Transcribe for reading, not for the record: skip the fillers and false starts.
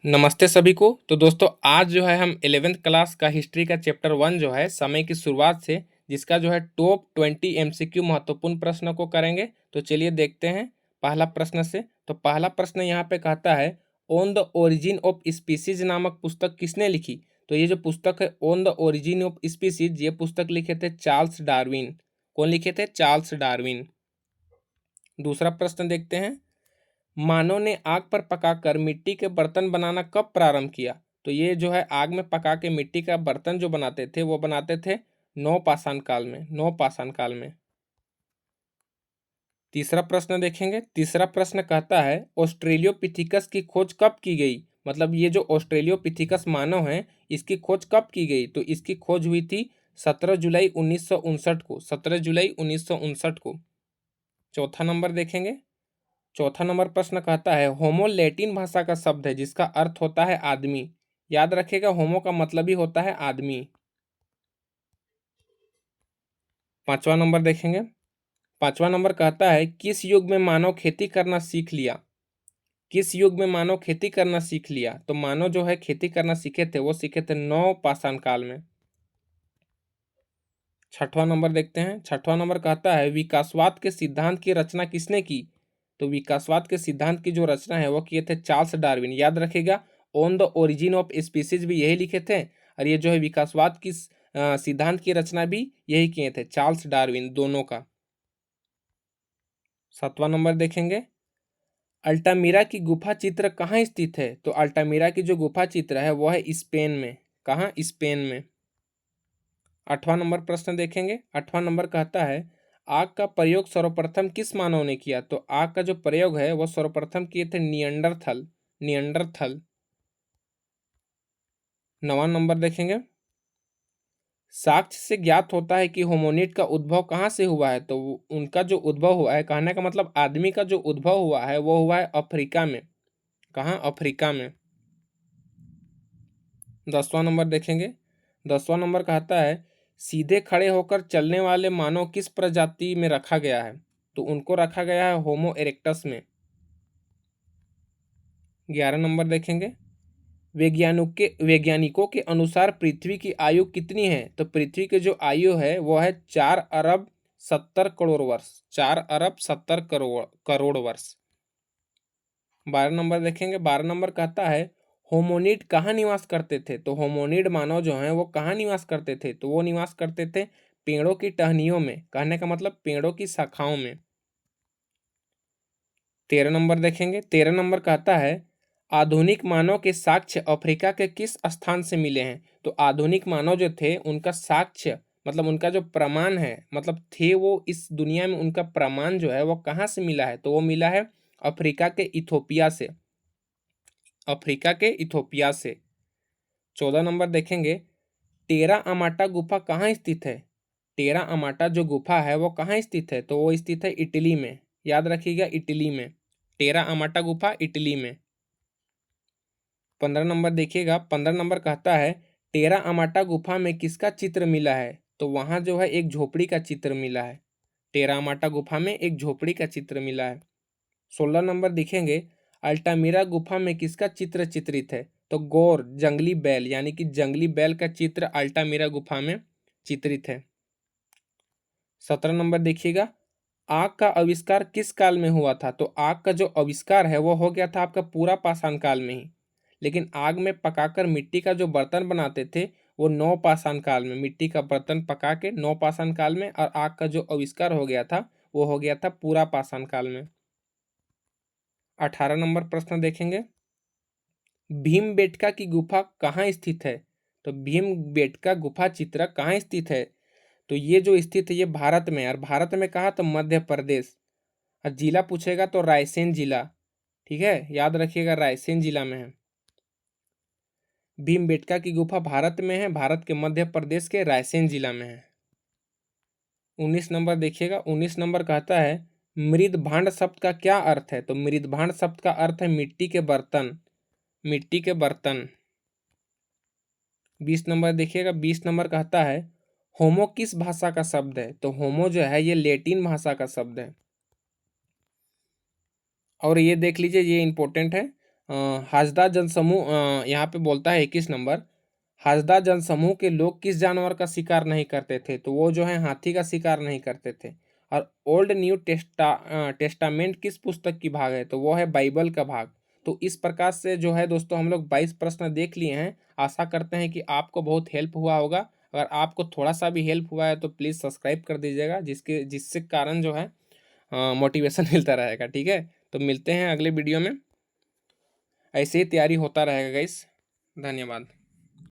नमस्ते सभी को। तो दोस्तों आज जो है हम 11th क्लास का हिस्ट्री का चैप्टर 1 जो है समय की शुरुआत से, जिसका जो है टॉप 20 एमसीक्यू महत्वपूर्ण प्रश्नों को करेंगे। तो चलिए देखते हैं पहला प्रश्न से। तो पहला प्रश्न यहाँ पे कहता है on the origin of species नामक पुस्तक किसने लिखी। तो ये जो पुस्तक है on the origin of species, ये पुस्तक लिखे थे चार्ल्स डार्विन। कौन लिखे थे? Charles Darwin. दूसरा प्रश्न देखते हैं, मानव ने आग पर पकाकर मिट्टी के बर्तन बनाना कब प्रारंभ किया। तो ये जो है आग में पका के मिट्टी का बर्तन जो बनाते थे वो बनाते थे नवपाषाण काल में, नवपाषाण काल में। तीसरा प्रश्न देखेंगे। तीसरा प्रश्न कहता है ऑस्ट्रेलियोपिथिकस की खोज कब की गई। मतलब ये जो ऑस्ट्रेलियोपिथिकस मानव है इसकी खोज कब की गई। तो इसकी खोज हुई थी 17 जुलाई 1959 को, 17 जुलाई 1959 को। चौथा नंबर देखेंगे। चौथा नंबर प्रश्न कहता है होमो लैटिन भाषा का शब्द है जिसका अर्थ होता है आदमी। याद रखिएगा, होमो का मतलब ही होता है आदमी। पांचवा नंबर देखेंगे। पांचवा नंबर कहता है किस युग में मानव खेती करना सीख लिया। किस युग में मानव खेती करना सीख लिया। तो मानव जो है खेती करना सीखे थे वो सीखे थे नवपाषाण काल में। छठवां नंबर देखते हैं। छठवां नंबर कहता है विकासवाद के सिद्धांत की रचना किसने की। तो विकासवाद के सिद्धांत की जो रचना है वो किए थे चार्ल्स डार्विन। याद रखिएगा, on the origin of species भी यही लिखे थे और ये जो है विकासवाद की सिद्धांत की रचना भी यही किए थे, चार्ल्स डार्विन, दोनों का। सातवां नंबर देखेंगे, अल्टामीरा की गुफा चित्र कहाँ स्थित है। तो अल्टामीरा की जो गुफा चित्र है वो है स्पेन में। कहाँ? स्पेन में। आठवां नंबर प्रश्न देखेंगे। आठवां नंबर कहता है आग का प्रयोग सर्वप्रथम किस मानव ने किया। तो आग का जो प्रयोग है वह सर्वप्रथम किए थे नियंडरथल, नियंडरथल। नवां नंबर देखेंगे, साक्ष्य से ज्ञात होता है कि होमोनिड का उद्भव कहाँ से हुआ है। तो उनका जो उद्भव हुआ है, कहने का मतलब आदमी का जो उद्भव हुआ है वो हुआ है अफ्रीका में। कहाँ? अफ्रीका में। 10वां नंबर देखेंगे। 10वां नंबर कहता है सीधे खड़े होकर चलने वाले मानव किस प्रजाति में रखा गया है। तो उनको रखा गया है होमो इरेक्टस में। 11 नंबर देखेंगे, वैज्ञानिकों के अनुसार पृथ्वी की आयु कितनी है। तो पृथ्वी की जो आयु है वो है 4 अरब 70 करोड़ वर्ष, 4 अरब 70 करोड़ वर्ष। 12 नंबर देखेंगे। 12 नंबर कहता है होमोनिड कहाँ निवास करते थे। तो होमोनिड मानव जो हैं वो कहाँ निवास करते थे। तो वो निवास करते थे पेड़ों की टहनियों में, कहने का मतलब पेड़ों की शाखाओं में। 13 नंबर देखेंगे। 13 नंबर कहता है आधुनिक मानव के साक्ष्य अफ्रीका के किस स्थान से मिले हैं। तो आधुनिक मानव जो थे उनका साक्ष्य मतलब उनका जो प्रमाण है, मतलब थे वो इस दुनिया में, उनका प्रमाण जो है वो कहाँ से मिला है। तो वो मिला है अफ्रीका के इथोपिया से, अफ्रीका के इथोपिया से। 14 नंबर देखेंगे, टेरा अमाटा गुफा कहाँ स्थित है। टेरा अमाटा जो गुफा है वो कहाँ स्थित है। तो वो स्थित है इटली में। याद रखिएगा, इटली में। टेरा अमाटा गुफा इटली में। 15 नंबर देखिएगा। 15 नंबर कहता है टेरा अमाटा गुफा में किसका चित्र मिला है। तो वहां जो है एक झोपड़ी का चित्र मिला है। टेरा अमाटा गुफा में एक झोपड़ी का चित्र मिला है। 16 नंबर दिखेंगे, अल्टामीरा गुफा में किसका चित्र चित्रित है। तो गौर, जंगली बैल, यानी कि जंगली बैल का चित्र अल्टामीरा गुफा में चित्रित है। 17 नंबर देखिएगा, आग का आविष्कार किस काल में हुआ था। तो आग का जो आविष्कार है वो हो गया था आपका पूरा पाषाण काल में ही, लेकिन आग में पकाकर मिट्टी का जो बर्तन बनाते थे वो नवपाषाण काल में, मिट्टी का बर्तन पका के नवपाषाण काल में, और आग का जो आविष्कार हो गया था वो हो गया था पूरा पाषाण काल में। 18 नंबर प्रश्न देखेंगे, भीमबेटका की गुफा कहाँ स्थित है। तो भीमबेटका गुफा चित्र कहाँ स्थित है। तो ये जो स्थित है ये भारत में है, और भारत में कहा तो मध्य प्रदेश, और जिला पूछेगा तो रायसेन जिला। ठीक है, याद रखिएगा रायसेन जिला में है। भीमबेटका की गुफा भारत में है, भारत के मध्य प्रदेश के रायसेन जिला में है। 19 नंबर देखिएगा। 19 नंबर कहता है मृद भांड शब्द का क्या अर्थ है। तो मृद भांड शब्द का अर्थ है मिट्टी के बर्तन, मिट्टी के बर्तन। 20 नंबर देखिएगा। 20 नंबर कहता है होमो किस भाषा का शब्द है। तो होमो जो है ये लैटिन भाषा का शब्द है। और ये देख लीजिए, ये इंपॉर्टेंट है, हासदा जनसमूह यहाँ पे बोलता है 21 नंबर, हासदा जनसमूह के लोग किस जानवर का शिकार नहीं करते थे? तो वो जो है हाथी का शिकार नहीं करते थे। और ओल्ड न्यू टेस्टामेंट किस पुस्तक की भाग है? तो वो है बाइबल का भाग। तो इस प्रकार से जो है दोस्तों हम लोग 22 प्रश्न देख लिए हैं। आशा करते हैं कि आपको बहुत हेल्प हुआ होगा। अगर आपको थोड़ा सा भी हेल्प हुआ है तो प्लीज़ सब्सक्राइब कर दीजिएगा, जिससे कारण जो है मोटिवेशन मिलता रहेगा। ठीक है, तो मिलते हैं अगले वीडियो में। ऐसे ही तैयारी होता रहेगा गाइस। धन्यवाद।